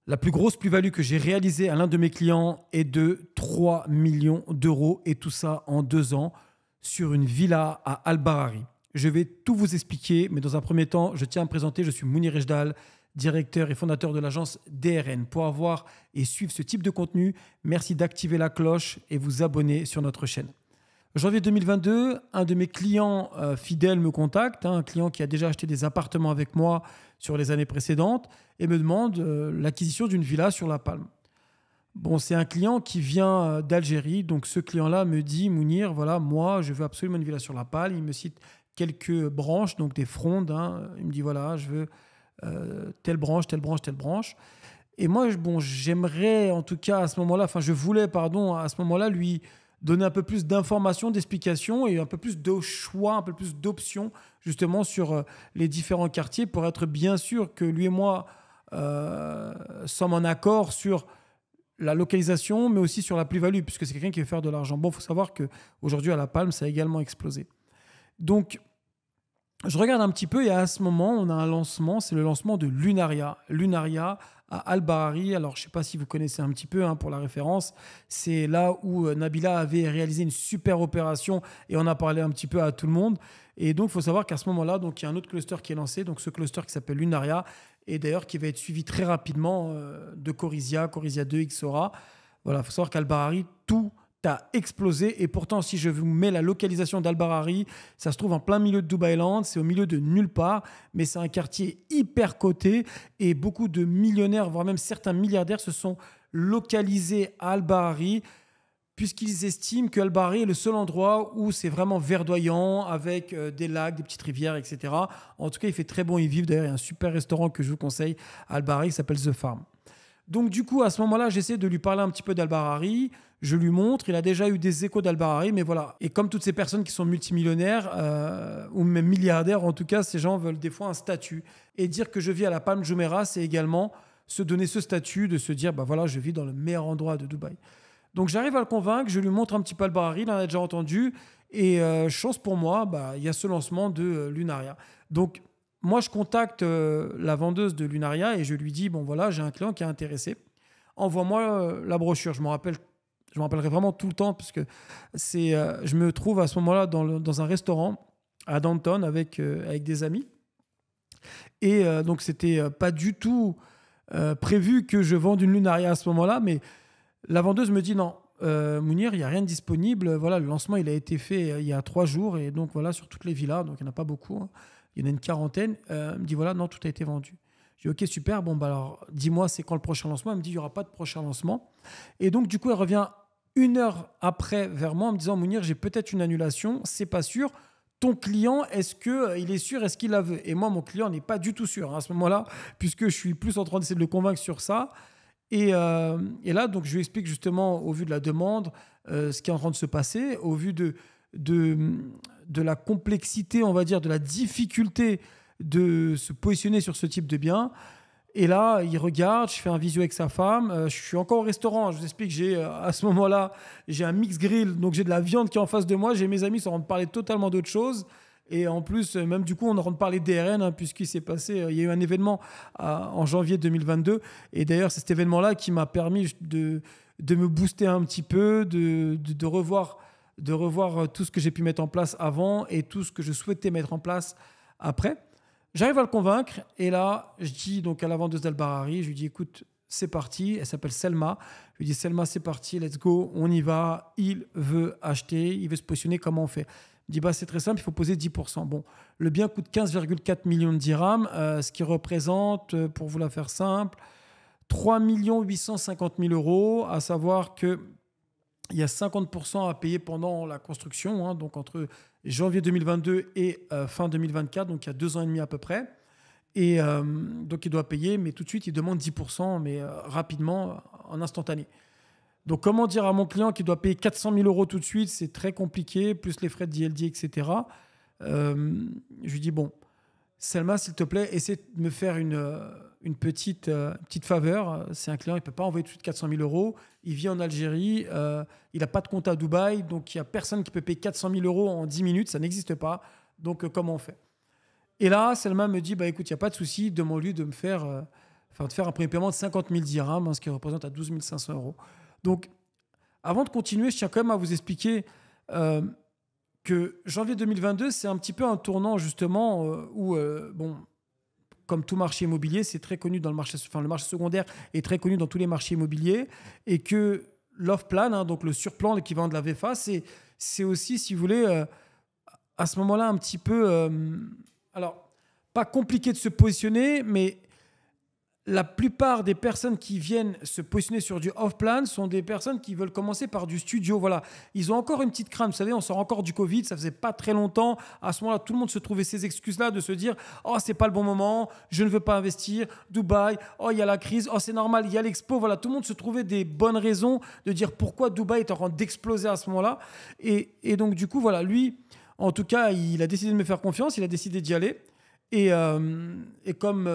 La plus grosse plus-value que j'ai réalisée à l'un de mes clients est de 3 millions d'euros et tout ça en 2 ans sur une villa à Al-Barari. Je vais tout vous expliquer, mais dans un premier temps, je tiens à me présenter. Je suis Mounir Ejdal, directeur et fondateur de l'agence DRN. Pour avoir et suivre ce type de contenu, merci d'activer la cloche et vous abonner sur notre chaîne. Janvier 2022, un de mes clients fidèles me contacte, un client qui a déjà acheté des appartements avec moi sur les années précédentes et me demande l'acquisition d'une villa sur La Palme. Bon, c'est un client qui vient d'Algérie, donc ce client-là me dit, Mounir, voilà, moi, je veux absolument une villa sur La Palme. Il me cite quelques branches, donc des frondes. Il me dit, voilà, je veux telle branche, telle branche, telle branche. Et moi, bon, j'aimerais, en tout cas, à ce moment-là, je voulais, pardon, à ce moment-là, lui donner un peu plus d'informations, d'explications et un peu plus de choix, un peu plus d'options, justement, sur les différents quartiers pour être bien sûr que lui et moi sommes en accord sur la localisation, mais aussi sur la plus-value, puisque c'est quelqu'un qui veut faire de l'argent. Bon, il faut savoir qu'aujourd'hui, à La Palme, ça a également explosé. Donc, je regarde un petit peu et à ce moment, on a un lancement, c'est le lancement de Lunaria. Lunaria à Al-Barari. Alors, je ne sais pas si vous connaissez un petit peu pour la référence. C'est là où Nabila avait réalisé une super opération et on a parlé un petit peu à tout le monde. Et donc, il faut savoir qu'à ce moment-là, donc, il y a un autre cluster qui est lancé. Donc, ce cluster qui s'appelle Lunaria et d'ailleurs qui va être suivi très rapidement de Corisia 2, Xora. Voilà, il faut savoir qu'Al-Barari, tout a explosé. Et pourtant, si je vous mets la localisation d'Al-Barari, ça se trouve en plein milieu de Dubai Land, c'est au milieu de nulle part, mais c'est un quartier hyper coté et beaucoup de millionnaires, voire même certains milliardaires se sont localisés à Al-Bahari puisqu'ils estiment que Al-Bahari est le seul endroit où c'est vraiment verdoyant avec des lacs, des petites rivières, etc. En tout cas, il fait très bon y vivre. D'ailleurs, il y a un super restaurant que je vous conseille à Al-Bahari qui s'appelle The Farm. Donc du coup, à ce moment-là, j'essaie de lui parler un petit peu d'Al-Barari. Je lui montre, il a déjà eu des échos d'Al-Barari, mais voilà. Et comme toutes ces personnes qui sont multimillionnaires, ou même milliardaires, en tout cas, ces gens veulent des fois un statut. Et dire que je vis à la Palm Jumeirah, c'est également se donner ce statut, de se dire, bah voilà, je vis dans le meilleur endroit de Dubaï. Donc j'arrive à le convaincre, je lui montre un petit peu Al-Barari, il en a déjà entendu. Et chance pour moi, il y a ce lancement de Lunaria. Donc moi, je contacte la vendeuse de Lunaria et je lui dis, bon voilà, j'ai un client qui est intéressé. Envoie-moi la brochure. Je me rappellerai vraiment tout le temps parce que je me trouve à ce moment-là dans un restaurant à Downtown avec des amis. Et donc, c'était pas du tout prévu que je vende une Lunaria à ce moment-là, mais la vendeuse me dit non, Mounir, il n'y a rien de disponible. Voilà, le lancement, il a été fait il y a 3 jours et donc voilà, sur toutes les villas, donc il n'y en a pas beaucoup. Il y en a une quarantaine. Elle me dit voilà, non, tout a été vendu. Je dis ok, super. Bon, alors dis-moi, c'est quand le prochain lancement? Elle me dit il n'y aura pas de prochain lancement. Et donc, du coup, elle revient 1 heure après vers moi en me disant Mounir, j'ai peut-être une annulation, c'est pas sûr. Ton client, est-ce qu'il est sûr, est-ce qu'il la veut? Et moi, mon client n'est pas du tout sûr à ce moment-là, puisque je suis plus en train d'essayer de le convaincre sur ça. Et là, donc, je lui explique justement, au vu de la demande, ce qui est en train de se passer, au vu de la complexité, on va dire, de la difficulté de se positionner sur ce type de bien. Et là, il regarde, je fais un visio avec sa femme. Je suis encore au restaurant. Je vous explique, à ce moment-là, j'ai un mix grill, donc j'ai de la viande qui est en face de moi. J'ai mes amis qui sont en train de parler totalement d'autre chose. Et en plus, même du coup, on est en train de parler DRN, puisqu'il s'est passé, il y a eu un événement en janvier 2022. Et d'ailleurs, c'est cet événement-là qui m'a permis de me booster un petit peu, de revoir tout ce que j'ai pu mettre en place avant et tout ce que je souhaitais mettre en place après. J'arrive à le convaincre et là, je dis donc à la vendeuse d'Al-Barari, je lui dis écoute, c'est parti. Elle s'appelle Selma. Je lui dis Selma, c'est parti, let's go, on y va. Il veut acheter, il veut se positionner, comment on fait? Il dit c'est très simple, il faut poser 10%. Bon, le bien coûte 15,4 millions de dirhams, ce qui représente, pour vous la faire simple, 3 850 000 euros, à savoir que il y a 50% à payer pendant la construction, donc entre janvier 2022 et fin 2024, donc il y a 2 ans et demi à peu près. Et donc il doit payer, mais tout de suite, il demande 10%, mais rapidement, en instantané. Donc comment dire à mon client qu'il doit payer 400 000 euros tout de suite, c'est très compliqué, plus les frais de DLD, etc. Je lui dis, bon, Selma, s'il te plaît, essaie de me faire une petite faveur. C'est un client, il ne peut pas envoyer tout de suite 400 000 euros. Il vit en Algérie, il n'a pas de compte à Dubaï, donc il n'y a personne qui peut payer 400 000 euros en 10 minutes, ça n'existe pas. Donc comment on fait? Et là, Selma me dit, écoute, il n'y a pas de souci, demande-lui de me faire enfin, de faire un premier paiement de 50 000 dirhams, hein, ce qui représente à 12 500 euros. Donc, avant de continuer, je tiens quand même à vous expliquer que janvier 2022, c'est un petit peu un tournant justement où, bon, comme tout marché immobilier, c'est très connu dans le marché, enfin, le marché secondaire est très connu dans tous les marchés immobiliers et que l'off-plan, hein, donc le surplan, l'équivalent de la VFA, c'est aussi, si vous voulez, à ce moment-là, un petit peu, alors, pas compliqué de se positionner, mais la plupart des personnes qui viennent se positionner sur du off-plan sont des personnes qui veulent commencer par du studio. Voilà. Ils ont encore une petite crainte. Vous savez, on sort encore du Covid, ça faisait pas très longtemps. À ce moment-là, tout le monde se trouvait ces excuses-là de se dire « Oh, c'est pas le bon moment, je ne veux pas investir, Dubaï, oh, il y a la crise, oh, c'est normal, il y a l'expo. » Voilà, tout le monde se trouvait des bonnes raisons de dire pourquoi Dubaï est en train d'exploser à ce moment-là. Et donc, du coup, voilà, lui, en tout cas, il a décidé de me faire confiance, il a décidé d'y aller. Et comme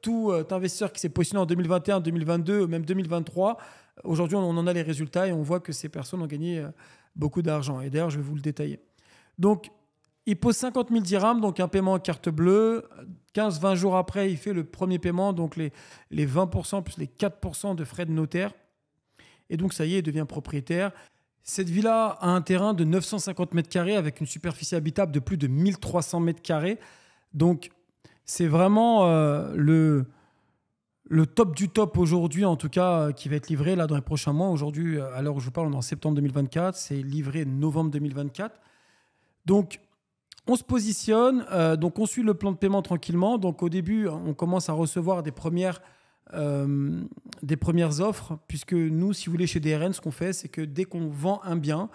tout investisseur qui s'est positionné en 2021, 2022, même 2023, aujourd'hui, on en a les résultats et on voit que ces personnes ont gagné beaucoup d'argent. Et d'ailleurs, je vais vous le détailler. Donc, il pose 50 000 dirhams, donc un paiement en carte bleue. 15-20 jours après, il fait le premier paiement, donc les 20% plus les 4% de frais de notaire. Et donc, ça y est, il devient propriétaire. Cette villa a un terrain de 950 mètres carrés avec une superficie habitable de plus de 1300 mètres carrés. Donc, c'est vraiment le top du top aujourd'hui, en tout cas, qui va être livré là dans les prochains mois. Aujourd'hui, à l'heure où je vous parle, on est en septembre 2024. C'est livré novembre 2024. Donc, on se positionne. Donc, on suit le plan de paiement tranquillement. Donc, au début, on commence à recevoir des premières offres. Puisque nous, si vous voulez, chez DRN, ce qu'on fait, c'est que dès qu'on vend un bien,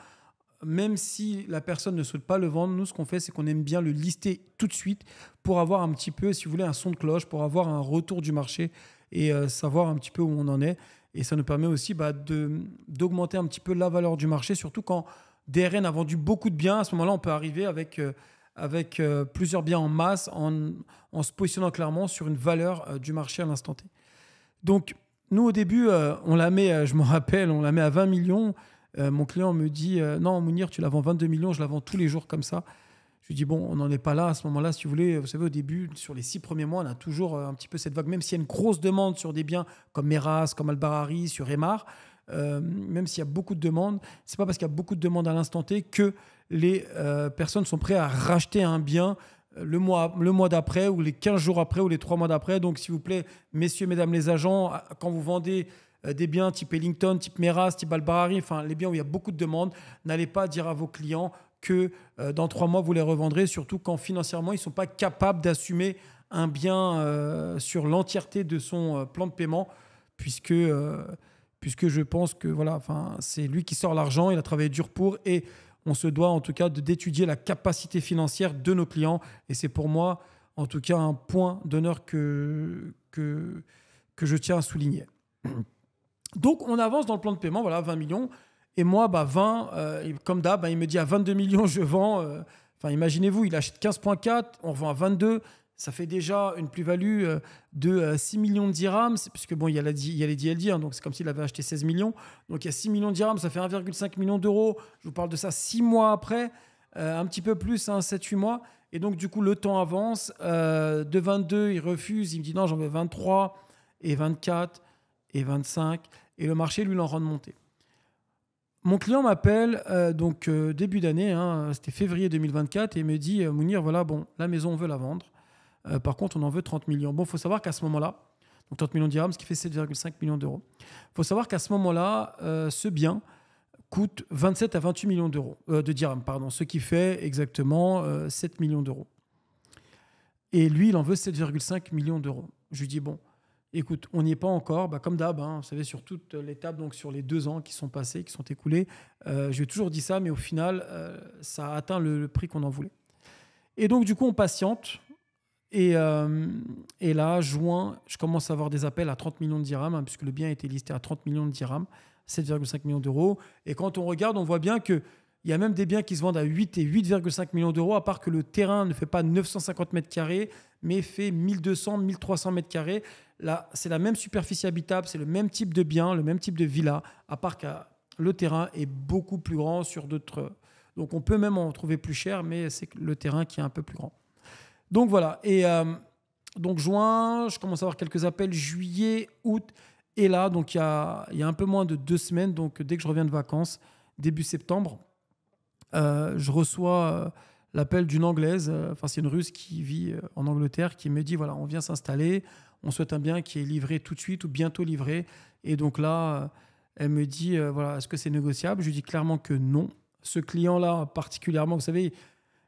même si la personne ne souhaite pas le vendre, nous, ce qu'on fait, c'est qu'on aime bien le lister tout de suite pour avoir un petit peu, si vous voulez, un son de cloche, pour avoir un retour du marché et savoir un petit peu où on en est. Et ça nous permet aussi d'augmenter un petit peu la valeur du marché, surtout quand DRN a vendu beaucoup de biens. À ce moment-là, on peut arriver avec plusieurs biens en masse en se positionnant clairement sur une valeur du marché à l'instant T. Donc, nous, au début, on la met, je me rappelle, on la met à 20 millions. Mon client me dit non, Mounir, tu la vends 22 millions, je la vends tous les jours comme ça. Je lui dis bon, on n'en est pas là à ce moment-là, si vous voulez. Vous savez, au début, sur les 6 premiers mois, on a toujours un petit peu cette vague, même s'il y a une grosse demande sur des biens comme Meras, comme Al-Barari, sur Emar, même s'il y a beaucoup de demandes, c'est pas parce qu'il y a beaucoup de demandes à l'instant T que les personnes sont prêtes à racheter un bien le mois d'après ou les 15 jours après ou les 3 mois d'après. Donc, s'il vous plaît, messieurs, mesdames les agents, quand vous vendez des biens type Ellington, type Meras, type Al-Barari, enfin les biens où il y a beaucoup de demandes, n'allez pas dire à vos clients que dans 3 mois, vous les revendrez, surtout quand financièrement, ils ne sont pas capables d'assumer un bien sur l'entièreté de son plan de paiement, puisque je pense que voilà, c'est lui qui sort l'argent, il a travaillé dur pour, et on se doit en tout cas d'étudier la capacité financière de nos clients. Et c'est pour moi, en tout cas, un point d'honneur que je tiens à souligner. Donc, on avance dans le plan de paiement, voilà, 20 millions. Et moi, 20, comme d'hab, il me dit à 22 millions, je vends. Imaginez-vous, il achète 15,4, on revend à 22. Ça fait déjà une plus-value de 6 millions de dirhams, puisque bon, il y a les DLD, hein, donc c'est comme s'il avait acheté 16 millions. Donc, il y a 6 millions de dirhams, ça fait 1,5 million d'euros. Je vous parle de ça 6 mois après, un petit peu plus, 7-8 mois. Et donc, du coup, le temps avance. De 22, il refuse. Il me dit non, j'en veux 23 et 24 et 25. Et le marché, lui, l'en rend monter. Mon client m'appelle début d'année, hein, c'était février 2024, et il me dit Mounir, voilà, bon, la maison, on veut la vendre. Par contre, on en veut 30 millions. Bon, il faut savoir qu'à ce moment-là, donc 30 millions de dirhams, ce qui fait 7,5 millions d'euros. Il faut savoir qu'à ce moment-là, ce bien coûte 27 à 28 millions d'euros, de dirhams, pardon, ce qui fait exactement 7 millions d'euros. Et lui, il en veut 7,5 millions d'euros. Je lui dis, bon, écoute, on n'y est pas encore. Comme d'hab, hein, vous savez, sur toute l'étape, donc sur les 2 ans qui sont passés, qui sont écoulés, je lui ai toujours dit ça, mais au final, ça a atteint le prix qu'on en voulait. Et donc, du coup, on patiente. Et là, juin, je commence à avoir des appels à 30 millions de dirhams, hein, puisque le bien a été listé à 30 millions de dirhams, 7,5 millions d'euros. Et quand on regarde, on voit bien qu'il y a même des biens qui se vendent à 8 et 8,5 millions d'euros, à part que le terrain ne fait pas 950 mètres carrés, mais fait 1200, 1300 mètres carrés. Là, c'est la même superficie habitable, c'est le même type de bien, le même type de villa, à part que le terrain est beaucoup plus grand sur d'autres. Donc, on peut même en trouver plus cher, mais c'est le terrain qui est un peu plus grand. Donc voilà, et Donc juin, je commence à avoir quelques appels, juillet, août. Et là, donc il y a un peu moins de 2 semaines, donc dès que je reviens de vacances, début septembre, je reçois l'appel d'une Anglaise, enfin c'est une Russe qui vit en Angleterre, qui me dit, voilà, on vient s'installer, on souhaite un bien qui est livré tout de suite ou bientôt livré. Et donc là, elle me dit, voilà, est-ce que c'est négociable? Je lui dis clairement que non. Ce client-là particulièrement, vous savez,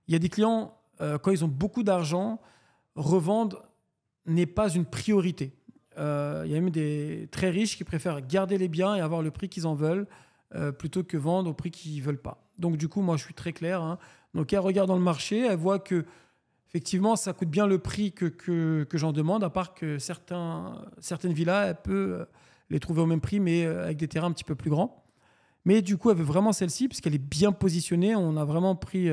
il y a des clients, quand ils ont beaucoup d'argent, revendre n'est pas une priorité. Il y a même des très riches qui préfèrent garder les biens et avoir le prix qu'ils en veulent plutôt que vendre au prix qu'ils ne veulent pas. Donc du coup, moi, je suis très clair, hein. Donc elle regarde dans le marché, elle voit que effectivement, ça coûte bien le prix que j'en demande, à part que certaines villas, elle peut les trouver au même prix, mais avec des terrains un petit peu plus grands. Mais du coup, elle veut vraiment celle-ci, parce qu'elle est bien positionnée. On a vraiment pris...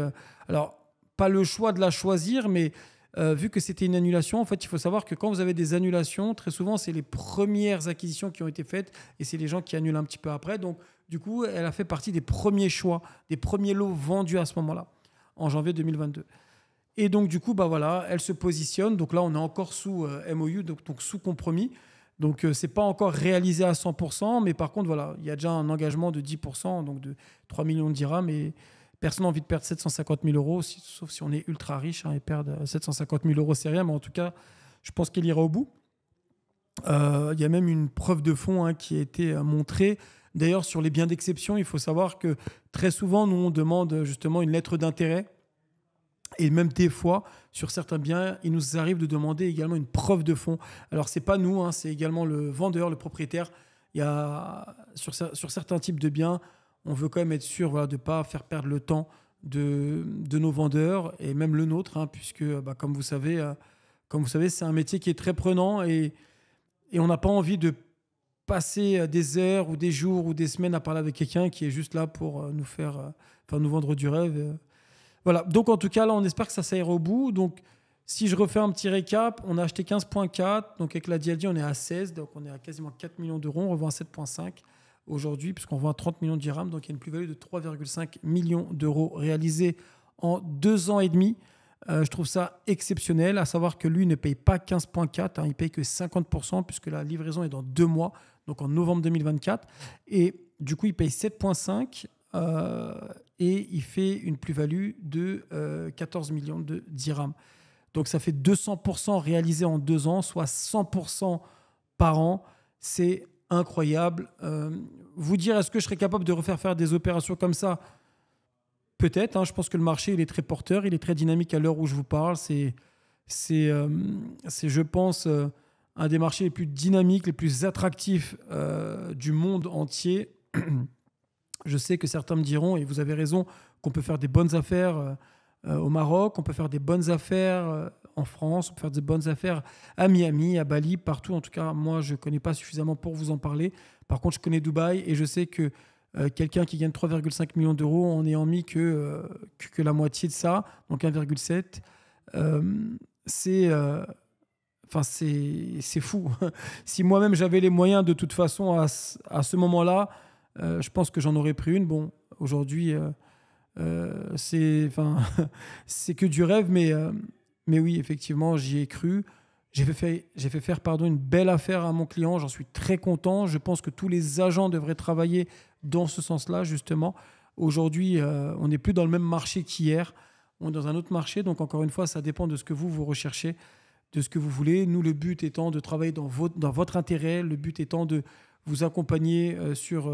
alors, pas le choix de la choisir, mais vu que c'était une annulation, en fait, il faut savoir que quand vous avez des annulations, très souvent, c'est les premières acquisitions qui ont été faites, et c'est les gens qui annulent un petit peu après. Donc, du coup, elle a fait partie des premiers choix, des premiers lots vendus à ce moment-là, en janvier 2022. Et donc, du coup, bah voilà, elle se positionne. Donc là, on est encore sous MOU, donc sous compromis. Donc, ce n'est pas encore réalisé à 100%, mais par contre, voilà, il y a déjà un engagement de 10%, donc de 3 millions de dirhams. Et personne n'a envie de perdre 750 000 euros, sauf si on est ultra riche, hein, et perdre 750 000 euros, c'est rien. Mais en tout cas, je pense qu'il ira au bout. Il y a même une preuve de fond, hein, qui a été montrée. D'ailleurs, sur les biens d'exception, il faut savoir que très souvent, nous, on demande justement une lettre d'intérêt. Et même des fois, sur certains biens, il nous arrive de demander également une preuve de fonds. Alors, ce n'est pas nous, hein, c'est également le vendeur, le propriétaire. Il y a, sur certains types de biens, on veut quand même être sûr, voilà, de ne pas faire perdre le temps de nos vendeurs et même le nôtre, hein, puisque, bah, comme vous savez, c'est un métier qui est très prenant et on n'a pas envie de passer des heures ou des jours ou des semaines à parler avec quelqu'un qui est juste là pour nous vendre du rêve. Voilà, donc en tout cas, là, on espère que ça ira au bout. Donc, si je refais un petit récap, on a acheté 15,4. Donc, avec la DLG, on est à 16. Donc, on est à quasiment 4 millions d'euros. On revend à 7,5 aujourd'hui, puisqu'on vend à 30 millions de dirhams. Donc, il y a une plus-value de 3,5 millions d'euros réalisée en 2 ans et demi. Je trouve ça exceptionnel, à savoir que lui ne paye pas 15,4. Hein, il paye que 50%, puisque la livraison est dans 2 mois, donc en novembre 2024. Et du coup, il paye 7,5. Et il fait une plus-value de 14 millions de dirhams. Donc ça fait 200% réalisé en 2 ans, soit 100% par an. C'est incroyable. Vous dire, est-ce que je serais capable de refaire faire des opérations comme ça? Peut-être, hein. Je pense que le marché, il est très porteur, il est très dynamique à l'heure où je vous parle. Je pense, un des marchés les plus dynamiques, les plus attractifs du monde entier. Je sais que certains me diront, et vous avez raison, qu'on peut faire des bonnes affaires au Maroc, on peut faire des bonnes affaires en France, on peut faire des bonnes affaires à Miami, à Bali, partout. En tout cas, moi, je ne connais pas suffisamment pour vous en parler. Par contre, je connais Dubaï et je sais que quelqu'un qui gagne 3,5 millions d'euros en n'ayant mis que la moitié de ça, donc 1,7, c'est fou. Si moi-même j'avais les moyens de toute façon à ce moment-là, je pense que j'en aurais pris une. Bon, aujourd'hui, c'est que du rêve, mais oui, effectivement, j'y ai cru. J'ai fait faire une belle affaire à mon client. J'en suis très content. Je pense que tous les agents devraient travailler dans ce sens-là, justement. Aujourd'hui, on n'est plus dans le même marché qu'hier. On est dans un autre marché. Donc, encore une fois, ça dépend de ce que vous recherchez, de ce que vous voulez. Nous, le but étant de travailler dans votre intérêt. Le but étant de vous accompagner sur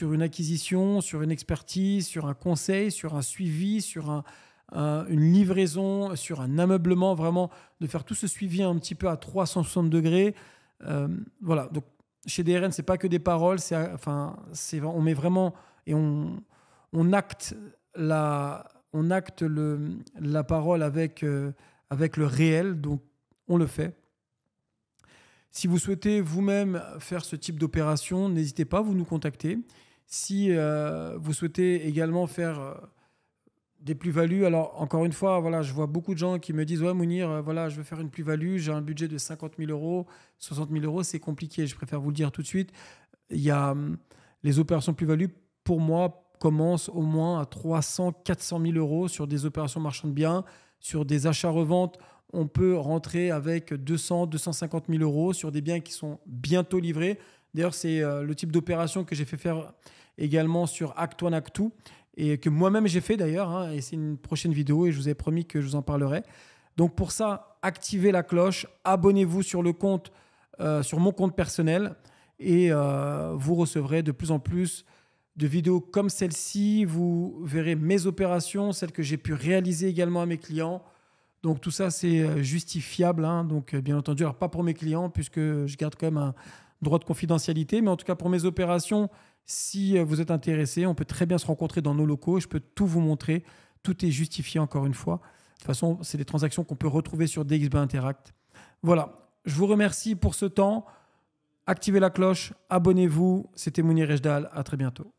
une acquisition, sur une expertise, sur un conseil, sur un suivi, sur une livraison, sur un ameublement, vraiment de faire tout ce suivi un petit peu à 360 degrés. Voilà, donc chez DRN, ce n'est pas que des paroles, on met vraiment et on acte la parole avec le réel, donc on le fait. Si vous souhaitez vous-même faire ce type d'opération, n'hésitez pas, vous nous contactez. Si vous souhaitez également faire des plus-values, alors encore une fois, voilà, je vois beaucoup de gens qui me disent « Ouais, Mounir, voilà, je veux faire une plus-value, j'ai un budget de 50 000 euros, 60 000 euros, c'est compliqué. » Je préfère vous le dire tout de suite. Il y a les opérations plus-value, pour moi, commencent au moins à 300 000, 400 000 euros sur des opérations marchands de biens, sur des achats-reventes. on peut rentrer avec 200, 250 000 euros sur des biens qui sont bientôt livrés. D'ailleurs, c'est le type d'opération que j'ai fait faire également sur Act One, Act Two, et que moi-même j'ai fait d'ailleurs, hein, et c'est une prochaine vidéo et je vous ai promis que je vous en parlerai. Donc pour ça, activez la cloche, abonnez-vous sur le compte, sur mon compte personnel, et vous recevrez de plus en plus de vidéos comme celle-ci. Vous verrez mes opérations, celles que j'ai pu réaliser également à mes clients. Donc tout ça, c'est justifiable, hein. Donc bien entendu, alors pas pour mes clients puisque je garde quand même un droit de confidentialité, mais en tout cas pour mes opérations, si vous êtes intéressé, on peut très bien se rencontrer dans nos locaux. Je peux tout vous montrer. Tout est justifié encore une fois. De toute façon, c'est des transactions qu'on peut retrouver sur DXB Interact. Voilà, je vous remercie pour ce temps. Activez la cloche, abonnez-vous. C'était Mounir Ejdal. À très bientôt.